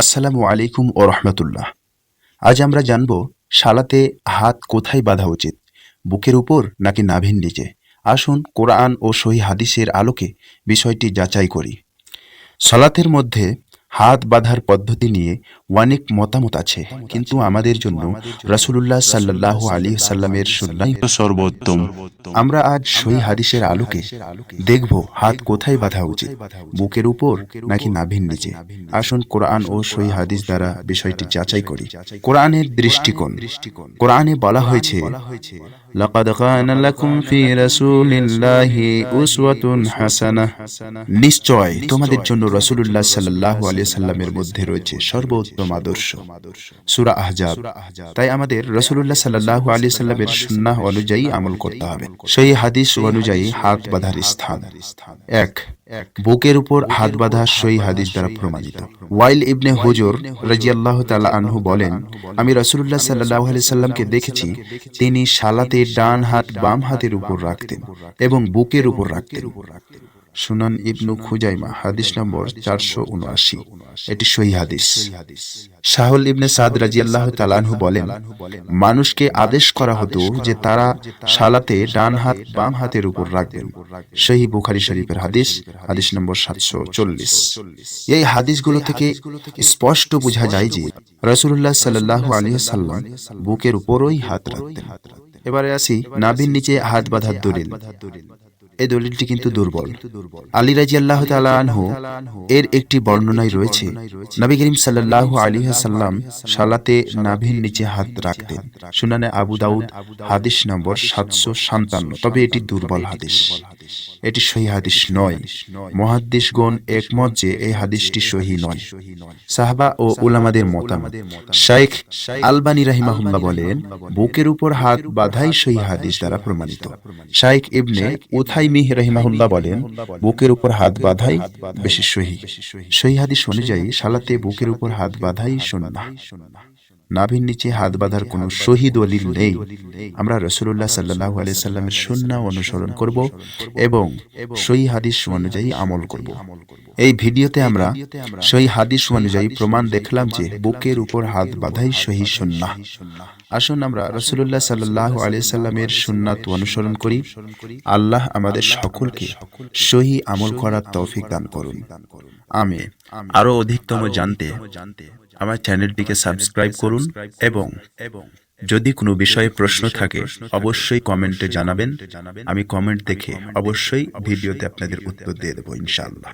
আসসালামু আলাইকুম ও রহমতুল্লাহ। আজ আমরা জানব সালাতে হাত কোথায় বাঁধা উচিত, বুকের উপর নাকি নাভির নিচে। আসুন কোরআন ও সহিহ হাদিসের আলোকে বিষয়টি যাচাই করি। সালাতের মধ্যে হাত বাঁধার পদ্ধতি নিয়ে অনেক মতামত আছে, কিন্তু আমাদের জন্য রাসূলুল্লাহ সাল্লাল্লাহু আলাইহি সাল্লামের সুন্নাহ সর্বোত্তম। আমরা আজ সহিহ হাদিসের আলোকে দেখব হাত কোথায় বাঁধা উচিত, বুকের উপর নাকি নাভির নিচে। আসুন কোরআন ও সহিহ হাদিস দ্বারা বিষয়টি যাচাই করি। কোরআনের দৃষ্টিকোণ। কোরআনে বলা হয়েছে, লাকাদ কানা লাকুম ফি রাসূলিল্লাহি উসওয়াতুন হাসানাহ, নিশ্চয় তোমাদের জন্য রাসূলুল্লাহ সাল্লাল্লাহু আলাইহি সাল্লামের মধ্যে রয়েছে সর্বোত্তম আদর্শ। সূরা আহজাব। তাই আমাদের রাসূলুল্লাহ সাল্লাল্লাহু আলাইহি সাল্লামের সুন্নাহ অনুযায়ী আমল করতে হবে। সেই হাদিস অনুযায়ী হাত বাঁধার স্থান। ১, বুকের উপর হাত বাঁধা সহিহ হাদিস দ্বারা প্রমাণিত। ওয়াইল ইবনে হুজর রাদিয়াল্লাহু তাআলা আনহু বলেন, আমি রাসূলুল্লাহ সাল্লাল্লাহু আলাইহি সাল্লামকে দেখেছি, তিনি সালাতে ডান হাত বাম হাতের উপর রাখতেন এবং বুকের উপর রাখতেন। সুনান ইবনু খুজাইমা, হাদিস নম্বর 479। এটি সহিহ হাদিস। সাহল ইবনে সাদ রাদিয়াল্লাহু তাআলা আনহু বলেন, মানুষকে আদেশ করা হতো যে তারা সালাতে ডান হাত বাম হাতের উপর রাখবেন। সহিহ বুখারী শরীফের হাদিস, হাদিস নম্বর 740। এই হাদিসগুলো থেকে স্পষ্ট বোঝা যায় যে রাসূলুল্লাহ সাল্লাল্লাহু আলাইহি সাল্লাম বুকের উপরই হাত রাখতেন। এবারে আসি নাভির নিচে হাত বাঁধার দলিল। এই দলিলটি কিন্তু দুর্বল। আলী রাদিয়াল্লাহু তাআলা আনহু এর একটি বর্ণনায় রয়েছে, নবী করিম সাল্লাল্লাহু আলাইহি সাল্লাম সালাতে নাভির নিচে হাত রাখতেন। সুনানে আবু দাউদ, হাদিস নম্বর 757। তবে এটি দুর্বল হাদিস, এটি সহিহ হাদিস নয়। মুহাদ্দিসগণ একমত যে এই হাদিসটি সহিহ নয়। সাহাবা ও উলামাদের মতামত। শাইখ আলবানী রাহিমাহুল্লাহ বলেন, বুকের উপর হাত বাঁধাই সহিহ হাদিস দ্বারা প্রমাণিত। শাইখ ইবনে উথাইমিহ রাহিমাহুল্লাহ বলেন, বুকের উপর হাত বাঁধাই বেশি সহিহ। সহিহ হাদিস অনুযায়ী সালাতে বুকের উপর হাত বাঁধাই সুন্নাহ। নাভির নিচে হাত বাঁধার কোনো সহিহ দলিল নেই। আমরা রাসূলুল্লাহ সাল্লাল্লাহু আলাইহি সাল্লামের সুন্নাহ অনুসরণ করব এবং সহিহ হাদিস অনুযায়ী আমল করব। এই ভিডিওতে আমরা সহিহ হাদিস অনুযায়ী প্রমাণ দেখলাম যে বুকের উপর হাত বাঁধাই সহিহ সুন্নাহ। আসুন আমরা রাসূলুল্লাহ সাল্লাল্লাহু আলাইহি সাল্লামের সুন্নাত অনুসরণ করি। আল্লাহ আমাদের সকলকে সহিহ আমল করার তৌফিক দান করুন। আমিন। আরো অধিকতম জানতে আমার চ্যানেলটিকে সাবস্ক্রাইব করুন এবং যদি কোনো বিষয়ে প্রশ্ন থাকে অবশ্যই কমেন্টে জানাবেন। আমি কমেন্ট দেখে অবশ্যই ভিডিওতে আপনাদের উত্তর দিয়ে দেব ইনশাআল্লাহ।